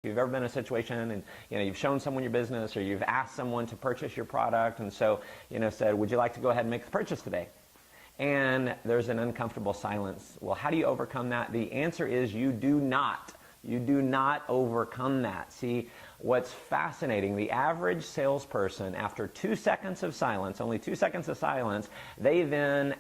If you've ever been in a situation and you've shown someone your business or you've asked someone to purchase your product and so said, would you like to go ahead and make the purchase today? And there's an uncomfortable silence. Well, how do you overcome that? The answer is you do not. You do not overcome that. See, what's fascinating, the average salesperson, after 2 seconds of silence, only 2 seconds of silence, they then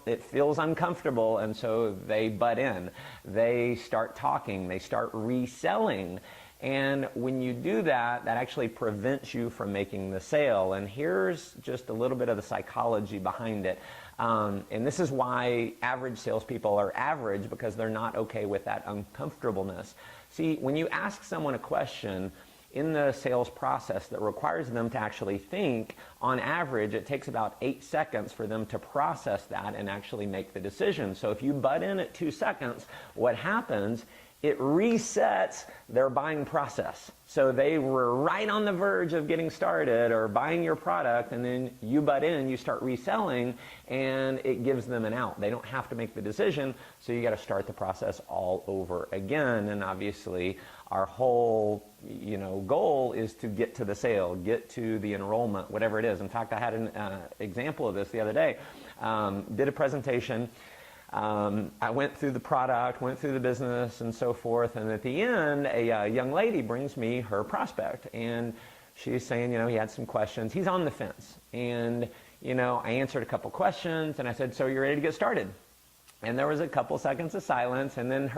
it feels uncomfortable, and so they butt in. They start talking, they start reselling. And when you do that, that actually prevents you from making the sale. And here's just a little bit of the psychology behind it. And this is why average salespeople are average, because they're not okay with that uncomfortableness. See, when you ask someone a question in the sales process that requires them to actually think, on average, it takes about 8 seconds for them to process that and actually make the decision. So if you butt in at 2 seconds, what happens, it resets their buying process. So they were right on the verge of getting started or buying your product, and then you butt in, you start reselling, and it gives them an out. They don't have to make the decision, so you got to start the process all over again. And obviously, our whole goal is to get to the sale, get to the enrollment, whatever it is. In fact, I had an example of this the other day. Did a presentation. I went through the product, went through the business, and so forth. And at the end, a young lady brings me her prospect. And she's saying, he had some questions. He's on the fence. And, I answered a couple questions. And I said, so you're ready to get started? And there was a couple seconds of silence. And then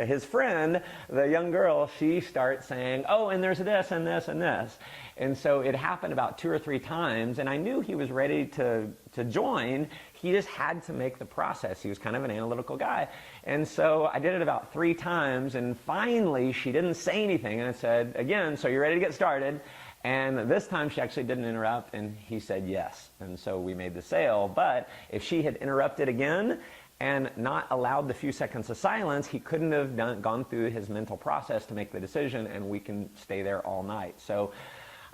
his friend, the young girl, she starts saying, oh, and there's this and this and this. And so it happened about 2 or 3 times. And I knew he was ready to join. He just had to make the process. He was kind of an analytical guy. And so I did it about 3 times, and finally she didn't say anything, and I said, again, so you're ready to get started? And this time she actually didn't interrupt, and he said yes. And so we made the sale. But if she had interrupted again and not allowed the few seconds of silence, he couldn't have gone through his mental process to make the decision, and we can stay there all night. So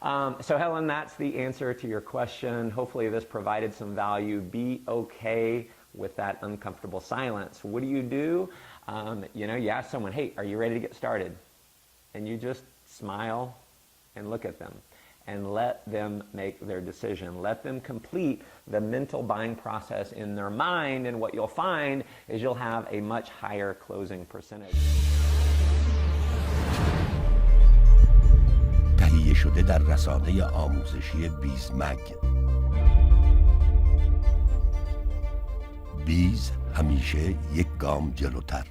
Helen, that's the answer to your question. Hopefully this provided some value. Be okay with that uncomfortable silence. What do? You ask someone, hey, are you ready to get started? And you just smile and look at them and let them make their decision. Let them complete the mental buying process in their mind, and what you'll find is you'll have a much higher closing percentage. تهیه شده در رسانه آموزشی بیزمگ. بیز همیشه یک گام جلوتر.